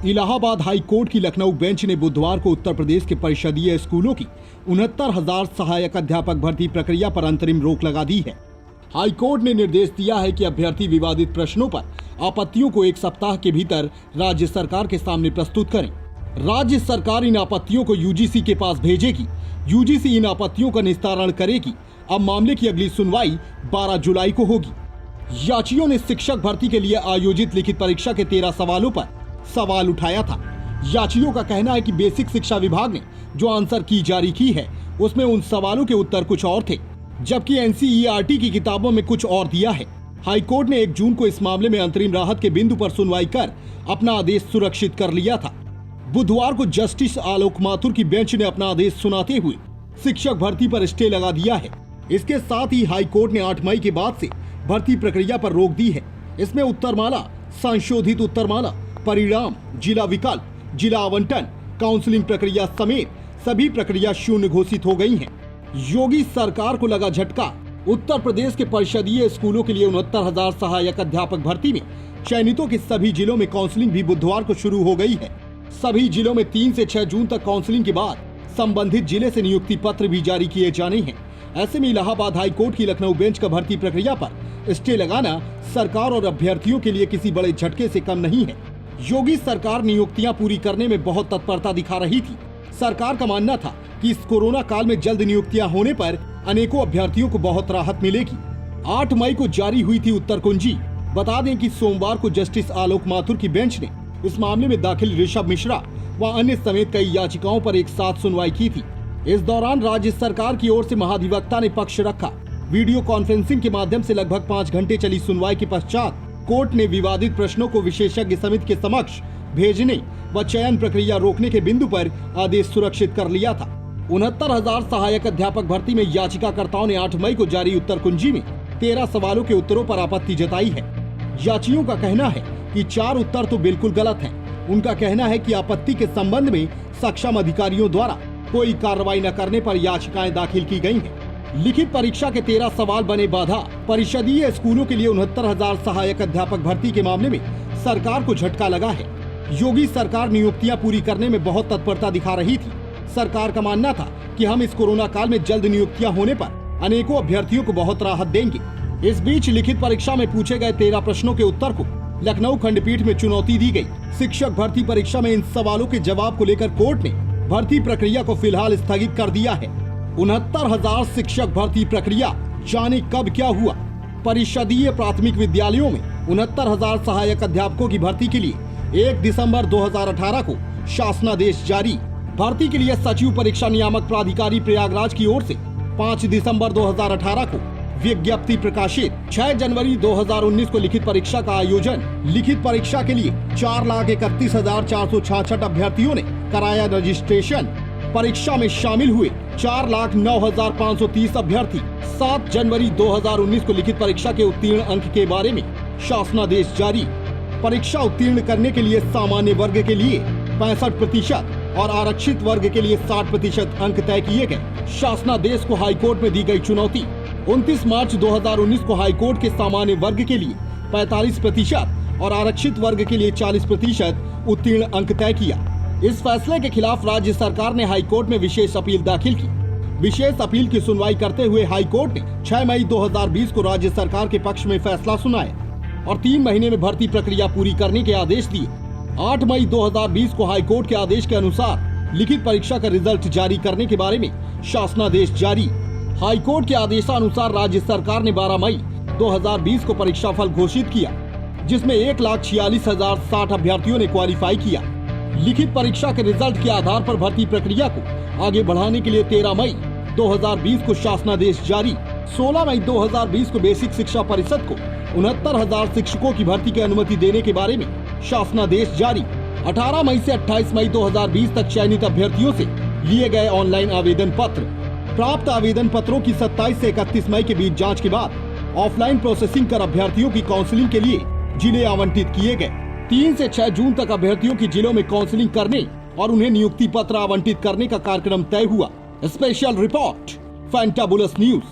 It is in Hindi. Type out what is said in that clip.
इलाहाबाद हाई कोर्ट की लखनऊ बेंच ने बुधवार को उत्तर प्रदेश के परिषदीय स्कूलों की 69,000 सहायक अध्यापक भर्ती प्रक्रिया पर अंतरिम रोक लगा दी है। हाई कोर्ट ने निर्देश दिया है कि अभ्यर्थी विवादित प्रश्नों पर आपत्तियों को 1 सप्ताह के भीतर राज्य सरकार के सामने प्रस्तुत करें। राज्य सरकार इन आपत्तियों को यूजीसी के पास भेजेगी। यूजीसी इन आपत्तियों का निस्तारण करेगी। अब मामले की अगली सुनवाई 12 जुलाई को होगी। याचियों ने शिक्षक भर्ती के लिए आयोजित लिखित परीक्षा के 13 सवालों पर सवाल उठाया था। याचियों का कहना है कि बेसिक शिक्षा विभाग ने जो आंसर की जारी की है उसमें उन सवालों के उत्तर कुछ और थे, जबकि एनसीईआरटी की किताबों में कुछ और दिया है। हाई कोर्ट ने 1 जून को इस मामले में अंतरिम राहत के बिंदु पर सुनवाई कर अपना आदेश सुरक्षित कर लिया था। बुधवार को जस्टिस आलोक माथुर की बेंच ने अपना आदेश सुनाते हुए शिक्षक भर्ती पर स्टे लगा दिया है। इसके साथ ही हाई कोर्ट ने 8 मई के बाद से भर्ती प्रक्रिया पर रोक दी है। इसमें उत्तरमाला, संशोधित उत्तरमाला, परिणाम, जिला विकल्प, जिला आवंटन, काउंसलिंग प्रक्रिया समेत सभी प्रक्रिया शून्य घोषित हो गई हैं। योगी सरकार को लगा झटका। उत्तर प्रदेश के परिषदीय स्कूलों के लिए 69,000 सहायक अध्यापक भर्ती में चयनितों के सभी जिलों में काउंसलिंग भी बुधवार को शुरू हो गई है। सभी जिलों में 3 से 6 जून तक काउंसलिंग के बाद संबंधित जिले से नियुक्ति पत्र भी जारी किए जाने हैं। ऐसे में इलाहाबाद हाई कोर्ट की लखनऊ बेंच का भर्ती प्रक्रिया पर स्टे लगाना सरकार और अभ्यर्थियों के लिए किसी बड़े झटके से कम नहीं है। योगी सरकार नियुक्तियां पूरी करने में बहुत तत्परता दिखा रही थी। सरकार का मानना था कि इस कोरोना काल में जल्द नियुक्तियां होने पर अनेकों अभ्यर्थियों को बहुत राहत मिलेगी। 8 मई को जारी हुई थी उत्तर कुंजी। बता दें कि सोमवार को जस्टिस आलोक माथुर की बेंच ने इस मामले में दाखिल ऋषभ मिश्रा व अन्य समेत कई याचिकाओं पर एक साथ सुनवाई की थी। इस दौरान राज्य सरकार की ओर से महाधिवक्ता ने पक्ष रखा। वीडियो कॉन्फ्रेंसिंग के माध्यम से लगभग 5 घंटे चली सुनवाई के पश्चात कोर्ट ने विवादित प्रश्नों को विशेषज्ञ समिति के समक्ष भेजने व चयन प्रक्रिया रोकने के बिंदु पर आदेश सुरक्षित कर लिया था। 69,000 सहायक अध्यापक भर्ती में याचिकाकर्ताओं ने 8 मई को जारी उत्तर कुंजी में 13 सवालों के उत्तरों पर आपत्ति जताई है। याचियों का कहना है कि 4 उत्तर तो बिल्कुल गलत हैं। उनका कहना है कि आपत्ति के संबंध में सक्षम अधिकारियों द्वारा कोई कार्रवाई न करने पर याचिकाएं दाखिल की गई हैं। लिखित परीक्षा के 13 सवाल बने बाधा। परिषदीय स्कूलों के लिए 69,000 सहायक अध्यापक भर्ती के मामले में सरकार को झटका लगा है। योगी सरकार नियुक्तियां पूरी करने में बहुत तत्परता दिखा रही थी। सरकार का मानना था कि हम इस कोरोना काल में जल्द नियुक्तियां होने पर अनेकों अभ्यर्थियों को बहुत राहत देंगे। इस बीच लिखित परीक्षा में पूछे गए 13 प्रश्नों के उत्तर को लखनऊ खंडपीठ में चुनौती दी गई। शिक्षक भर्ती परीक्षा में इन सवालों के जवाब को लेकर कोर्ट ने भर्ती प्रक्रिया को फिलहाल स्थगित कर दिया है। 69,000 शिक्षक भर्ती प्रक्रिया, जाने कब क्या हुआ। परिषदीय प्राथमिक विद्यालयों में 69,000 सहायक अध्यापकों की भर्ती के लिए 1 दिसंबर 2018 को शासनादेश जारी। भर्ती के लिए सचिव परीक्षा नियामक प्राधिकारी प्रयागराज की ओर से 5 दिसंबर 2018 को विज्ञप्ति प्रकाशित। 6 जनवरी 2019 को लिखित परीक्षा का आयोजन। लिखित परीक्षा के लिए 4,31,466 अभ्यर्थियों ने कराया रजिस्ट्रेशन। परीक्षा में शामिल हुए 4,09,530 अभ्यर्थी। 7 जनवरी 2019 को लिखित परीक्षा के उत्तीर्ण अंक के बारे में शासनादेश जारी। परीक्षा उत्तीर्ण करने के लिए सामान्य वर्ग के लिए 65% और आरक्षित वर्ग के लिए 60% अंक तय किए गए। शासनादेश को हाईकोर्ट में दी गई चुनौती। 29 मार्च 2019 को हाईकोर्ट के सामान्य वर्ग के लिए 45% और आरक्षित वर्ग के लिए 40% उत्तीर्ण अंक तय किया। इस फैसले के खिलाफ राज्य सरकार ने हाईकोर्ट में विशेष अपील दाखिल की। विशेष अपील की सुनवाई करते हुए हाईकोर्ट ने 6 मई 2020 को राज्य सरकार के पक्ष में फैसला सुनाया और 3 महीने में भर्ती प्रक्रिया पूरी करने के आदेश दिए। 8 मई 2020 को हाईकोर्ट के आदेश के अनुसार लिखित परीक्षा का रिजल्ट जारी करने के बारे में शासनादेश जारी। हाईकोर्ट के आदेशानुसार राज्य सरकार ने 12 मई 2020 को परीक्षा फल घोषित किया, जिसमें 1,46,060 अभ्यर्थियों ने क्वालिफाई किया। लिखित परीक्षा के रिजल्ट के आधार पर भर्ती प्रक्रिया को आगे बढ़ाने के लिए 13 मई 2020 को शासनादेश जारी। 16 मई 2020 को बेसिक शिक्षा परिषद को 69,000 शिक्षकों की भर्ती की अनुमति देने के बारे में शासनादेश जारी। 18 मई से 28 मई 2020 तक चयनित अभ्यर्थियों से लिए गए ऑनलाइन आवेदन पत्र। प्राप्त आवेदन पत्रों की 27 से 31 मई के बीच जांच के बाद ऑफलाइन प्रोसेसिंग कर अभ्यर्थियों की काउंसलिंग के लिए जिले आवंटित किए गए। 3 से 6 जून तक अभ्यर्थियों की जिलों में काउंसलिंग करने और उन्हें नियुक्ति पत्र आवंटित करने का कार्यक्रम तय हुआ। Special report, fantabulous news.